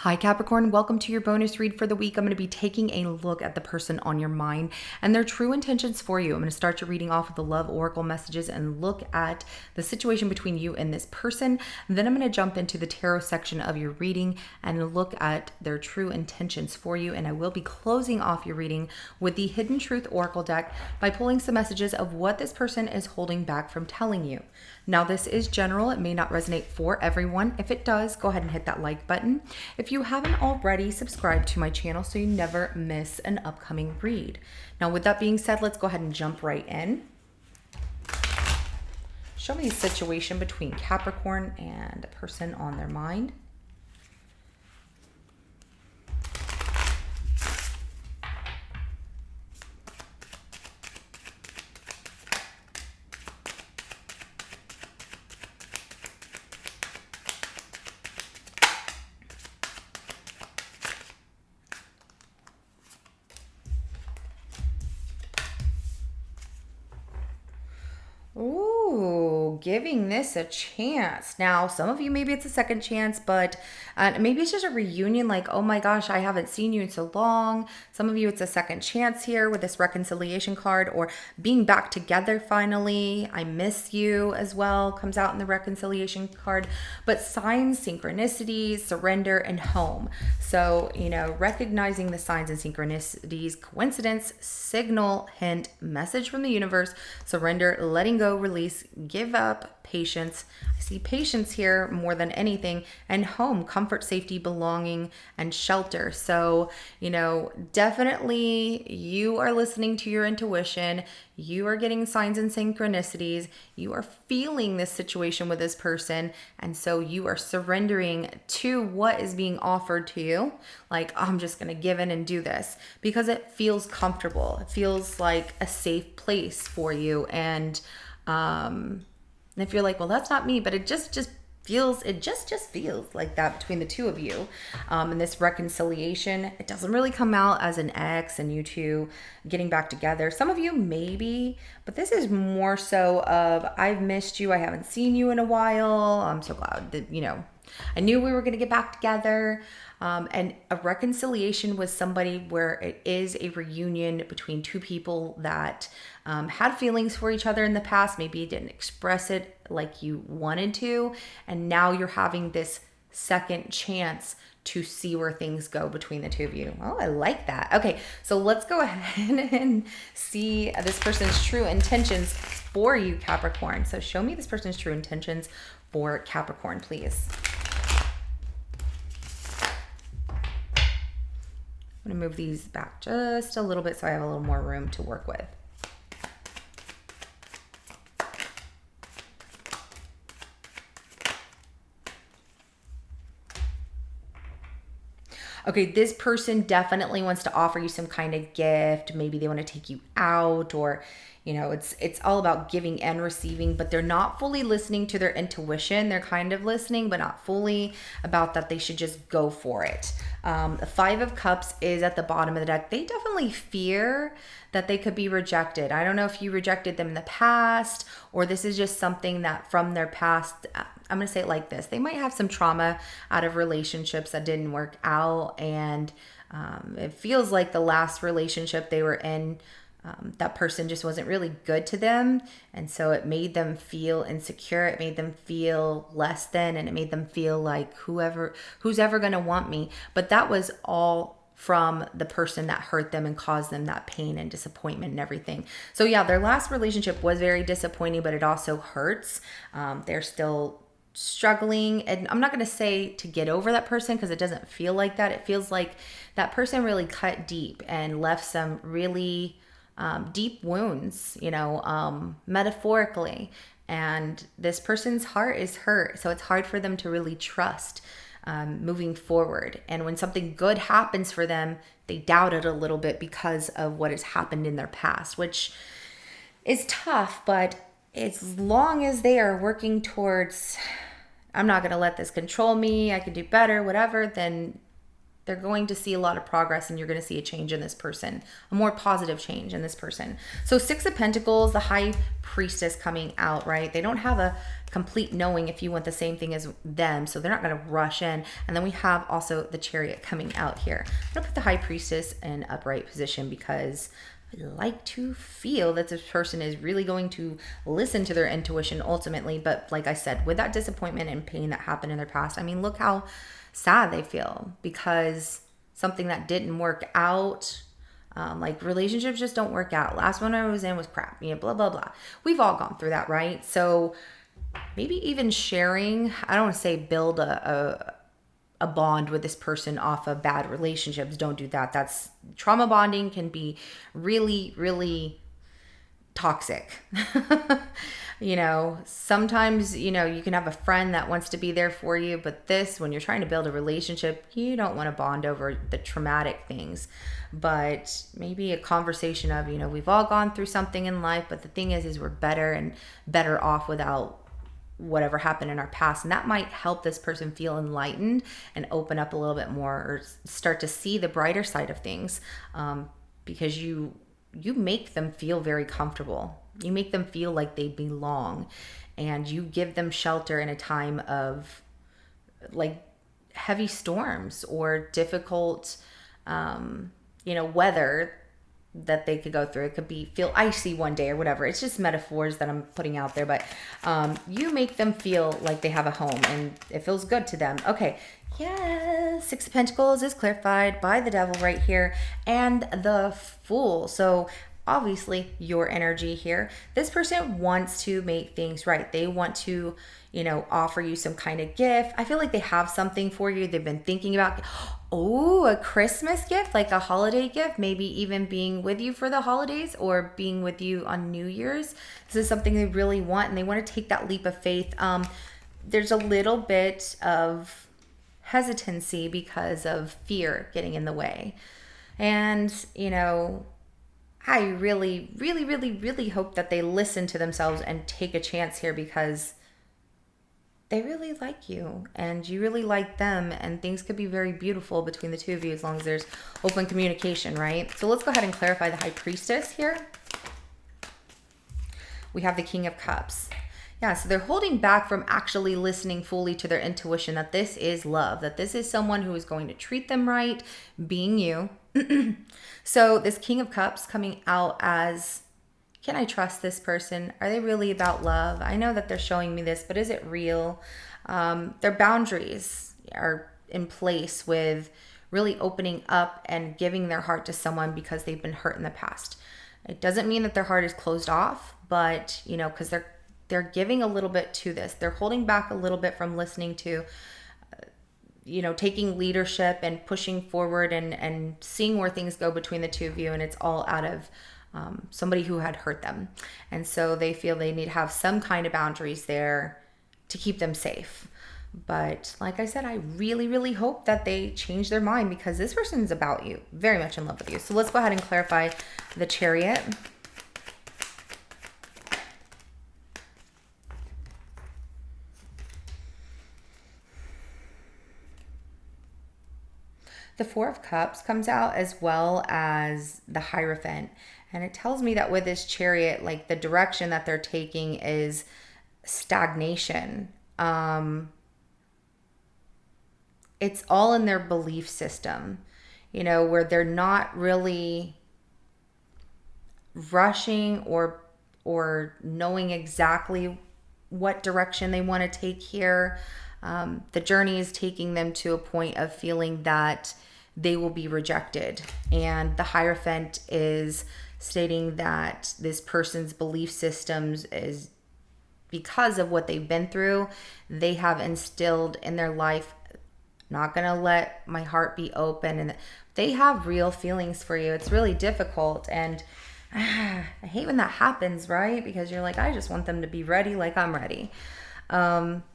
Hi Capricorn, welcome to your bonus read for the week. I'm going to be taking a look at the person on your mind and their true intentions for you. I'm going to start your reading off with the love oracle messages and look at the situation between you and this person. Then I'm going to jump into the tarot section of your reading and look at their true intentions for you. And I will be closing off your reading with the Hidden Truth Oracle deck by pulling some messages of what this person is holding back from telling you. Now, this is general. It may not resonate for everyone. If it does, go ahead and hit that like button. If you haven't already, subscribe to my channel so you never miss an upcoming read. Now, with that being said, let's go ahead and jump right in. Show me the situation between Capricorn and the person on their mind. Ooh, giving this a chance. Now, some of you, maybe it's a second chance, but maybe it's just a reunion like, oh my gosh, I haven't seen you in so long. Some of you, it's a second chance here with this reconciliation card or being back together finally. I miss you as well comes out in the reconciliation card. But signs, synchronicities, surrender, and home. So, recognizing the signs and synchronicities, coincidence, signal, hint, message from the universe, surrender, letting go, release, give up, patience. I see patience here more than anything, and home, comfort, safety, belonging, and shelter. So, definitely you are listening to your intuition. You are getting signs and synchronicities. You are feeling this situation with this person. And so you are surrendering to what is being offered to you. Like, oh, I'm just going to give in and do this because it feels comfortable. It feels like a safe place for you. And if you're like, well, that's not me, but it just feels, it just feels like that between the two of you. And this reconciliation, it doesn't really come out as an ex and you two getting back together. Some of you maybe, but this is more so of, I've missed you. I haven't seen you in a while. I'm so glad that, I knew we were going to get back together. And a reconciliation with somebody where it is a reunion between two people that had feelings for each other in the past. Maybe you didn't express it like you wanted to. And now you're having this second chance to see where things go between the two of you. Oh, I like that. Okay, so let's go ahead and see this person's true intentions for you, Capricorn. So show me this person's true intentions for Capricorn, please. I'm going to move these back just a little bit so I have a little more room to work with. Okay, this person definitely wants to offer you some kind of gift. Maybe they want to take you out or, it's all about giving and receiving, but they're not fully listening to their intuition. They're kind of listening, but not fully about that. They should just go for it. The Five of Cups is at the bottom of the deck. They definitely fear that they could be rejected. I don't know if you rejected them in the past or this is just something that from their past, I'm going to say it like this. They might have some trauma out of relationships that didn't work out. And it feels like the last relationship they were in, that person just wasn't really good to them. And so it made them feel insecure. It made them feel less than, and it made them feel like who's ever going to want me. But that was all from the person that hurt them and caused them that pain and disappointment and everything. So yeah, their last relationship was very disappointing, but it also hurts. They're still struggling. And I'm not going to say to get over that person because it doesn't feel like that. It feels like that person really cut deep and left some really deep wounds, metaphorically. And this person's heart is hurt. So it's hard for them to really trust moving forward. And when something good happens for them, they doubt it a little bit because of what has happened in their past, which is tough. But as long as they are working towards, I'm not going to let this control me, I can do better, whatever, then They're going to see a lot of progress, and you're going to see a change in this person, a more positive change in this person. So Six of Pentacles, the High Priestess coming out, right? They don't have a complete knowing if you want the same thing as them, so they're not going to rush in. And then we have also the Chariot coming out here. I'm going to put the High Priestess in upright position because I like to feel that this person is really going to listen to their intuition ultimately. But like I said, with that disappointment and pain that happened in their past, I mean, look how sad they feel because something that didn't work out, like relationships just don't work out. Last one I was in was crap, blah, blah, blah. We've all gone through that, right? So maybe even sharing, I don't want to say build a bond with this person off of bad relationships. Don't do that. That's trauma bonding can be really, really toxic. Sometimes, you can have a friend that wants to be there for you, but when you're trying to build a relationship, you don't want to bond over the traumatic things, but maybe a conversation of, we've all gone through something in life, but the thing is we're better and better off without whatever happened in our past. And that might help this person feel enlightened and open up a little bit more, or start to see the brighter side of things, because you make them feel very comfortable. You make them feel like they belong, and you give them shelter in a time of like heavy storms or difficult, weather that they could go through. It could feel icy one day or whatever. It's just metaphors that I'm putting out there, but you make them feel like they have a home and it feels good to them. Okay. Yeah, Six of Pentacles is clarified by the Devil right here and the Fool. So obviously your energy here. This person wants to make things right. They want to, offer you some kind of gift. I feel like they have something for you. They've been thinking about, a Christmas gift, like a holiday gift, maybe even being with you for the holidays or being with you on New Year's. This is something they really want, and they want to take that leap of faith. There's a little bit of hesitancy because of fear getting in the way. And, I really, really, really, really hope that they listen to themselves and take a chance here, because they really like you and you really like them, and things could be very beautiful between the two of you as long as there's open communication, right? So let's go ahead and clarify the High Priestess here. We have the King of Cups. Yeah, so they're holding back from actually listening fully to their intuition, that this is love, that this is someone who is going to treat them right, being you. So this King of Cups coming out as, can I trust this person? Are they really about love? I know that they're showing me this, but is it real? Their boundaries are in place with really opening up and giving their heart to someone because they've been hurt in the past. It doesn't mean that their heart is closed off, but, because they're giving a little bit to this. They're holding back a little bit from listening to, taking leadership and pushing forward and seeing where things go between the two of you. And it's all out of somebody who had hurt them. And so they feel they need to have some kind of boundaries there to keep them safe. But like I said, I really, really hope that they change their mind, because this person is about you, very much in love with you. So let's go ahead and clarify the Chariot. The Four of Cups comes out, as well as the Hierophant. And it tells me that with this Chariot, like the direction that they're taking is stagnation. It's all in their belief system, where they're not really rushing or knowing exactly what direction they want to take here. The journey is taking them to a point of feeling that they will be rejected. And the Hierophant is stating that this person's belief systems is, because of what they've been through, they have instilled in their life, not going to let my heart be open. And they have real feelings for you. It's really difficult. And I hate when that happens, right? Because you're like, I just want them to be ready like I'm ready.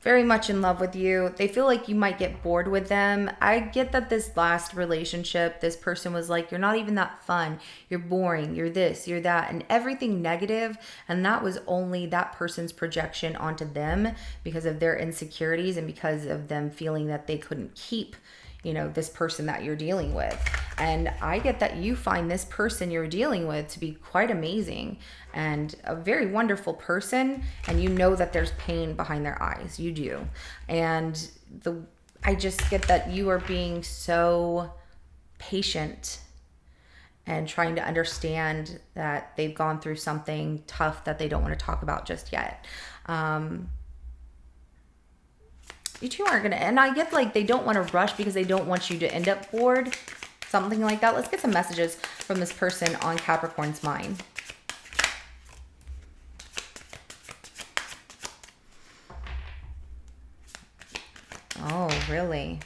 Very much in love with you. They feel like you might get bored with them. I get that this last relationship, this person was like, you're not even that fun. You're boring. You're this, you're that, and everything negative. And that was only that person's projection onto them because of their insecurities and because of them feeling that they couldn't keep, this person that you're dealing with. And I get that you find this person you're dealing with to be quite amazing and a very wonderful person, and you know that there's pain behind their eyes. You do. And I just get that you are being so patient and trying to understand that they've gone through something tough that they don't want to talk about just yet. You two aren't going to, and I get like they don't want to rush because they don't want you to end up bored. Something like that. Let's get some messages from this person on Capricorn's mind. Oh, really?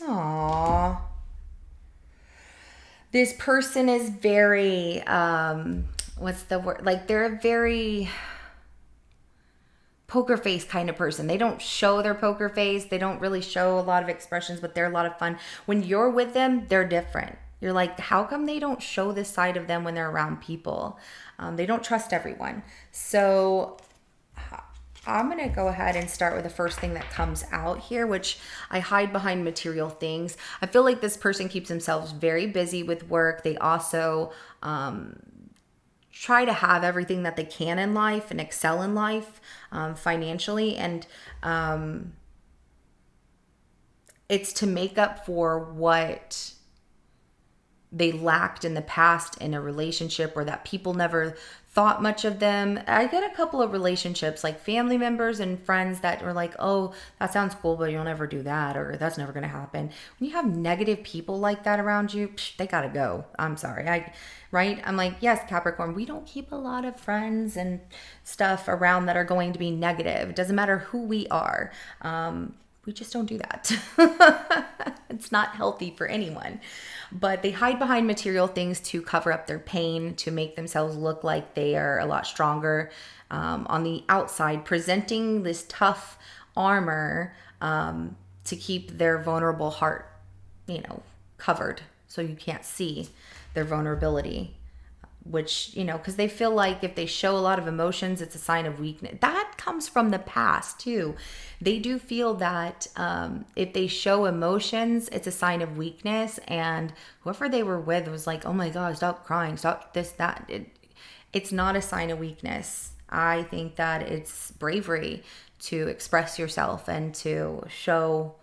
Aww. This person is very, what's the word? Like they're a very poker face kind of person. They don't show their poker face. They don't really show a lot of expressions, but they're a lot of fun. When you're with them, they're different. You're like, how come they don't show this side of them when they're around people? They don't trust everyone. So I'm going to go ahead and start with the first thing that comes out here, which I hide behind material things. I feel like this person keeps themselves very busy with work. They also try to have everything that they can in life and excel in life financially. And it's to make up for what they lacked in the past in a relationship, or that people never thought much of them. I get a couple of relationships, like family members and friends, that were like, oh, that sounds cool, but you'll never do that, or that's never going to happen. When you have negative people like that around you, they got to go. I'm sorry. Right? I'm like, yes, Capricorn, we don't keep a lot of friends and stuff around that are going to be negative. It doesn't matter who we are. We just don't do that. It's not healthy for anyone. But they hide behind material things to cover up their pain, to make themselves look like they are a lot stronger on the outside, presenting this tough armor to keep their vulnerable heart, covered, so you can't see their vulnerability. Which, because they feel like if they show a lot of emotions, it's a sign of weakness. That comes from the past too. They do feel that if they show emotions, it's a sign of weakness. And whoever they were with was like, oh my God, stop crying, stop this, that. It's not a sign of weakness. I think that it's bravery to express yourself and to show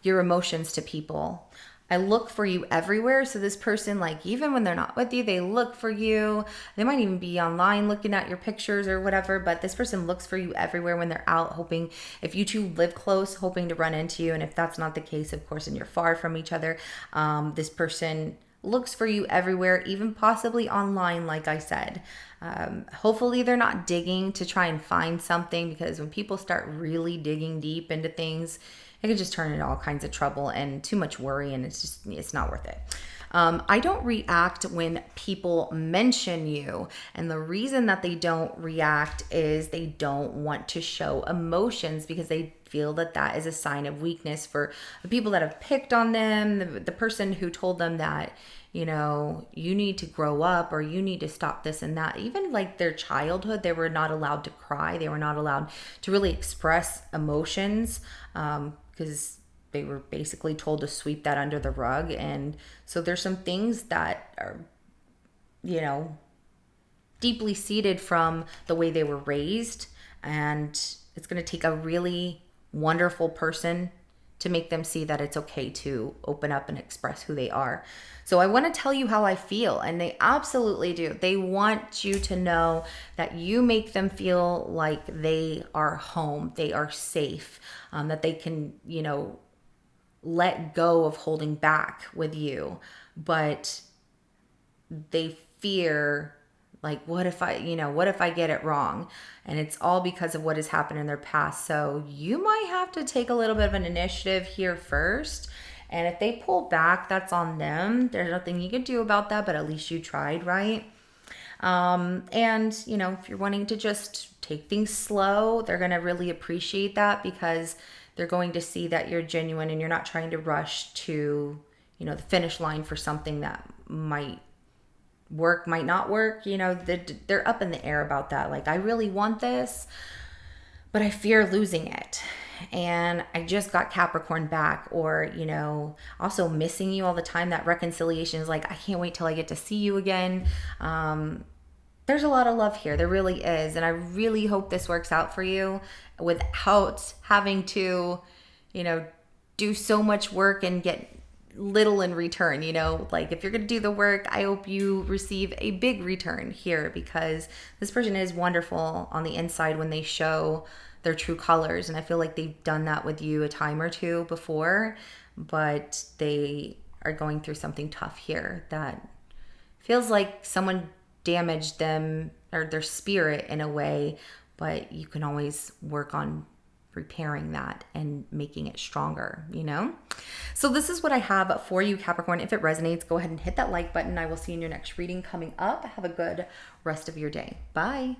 your emotions to people. I look for you everywhere. So this person, like, even when they're not with you, they look for you. They might even be online looking at your pictures or whatever, but this person looks for you everywhere when they're out, hoping, if you two live close, hoping to run into you. And if that's not the case, of course, and you're far from each other, this person looks for you everywhere, even possibly online, like I said. Hopefully they're not digging to try and find something, because when people start really digging deep into things, it can just turn into all kinds of trouble and too much worry, and it's not worth it. I don't react when people mention you, and the reason that they don't react is they don't want to show emotions, because they feel that that is a sign of weakness for the people that have picked on them, the person who told them that, you need to grow up, or you need to stop this and that. Even like their childhood, they were not allowed to cry. They were not allowed to really express emotions, because they were basically told to sweep that under the rug. And so there's some things that are, deeply seated from the way they were raised. And it's going to take a really wonderful person to make them see that it's okay to open up and express who they are. So I want to tell you how I feel, and they absolutely do. They want you to know that you make them feel like they are home, they are safe, that they can, let go of holding back with you. But they fear, like, what if I get it wrong? And it's all because of what has happened in their past. So you might have to take a little bit of an initiative here first. And if they pull back, that's on them. There's nothing you can do about that, but at least you tried, right? And, if you're wanting to just take things slow, they're going to really appreciate that, because they're going to see that you're genuine and you're not trying to rush to, the finish line for something that might work, might not work. You know, they're up in the air about that. Like, I really want this, but I fear losing it. And I just got Capricorn back, or, you know, also missing you all the time. That reconciliation is like, I can't wait till I get to see you again. There's a lot of love here. There really is. And I really hope this works out for you without having to, you know, do so much work and get little in return. You know, like, if you're going to do the work, I hope you receive a big return here, because this person is wonderful on the inside when they show their true colors. And I feel like they've done that with you a time or two before, but they are going through something tough here that feels like someone damaged them or their spirit in a way, but you can always work on repairing that and making it stronger, you know? So this is what I have for you, Capricorn. If it resonates, go ahead and hit that like button. I will see you in your next reading coming up. Have a good rest of your day. Bye.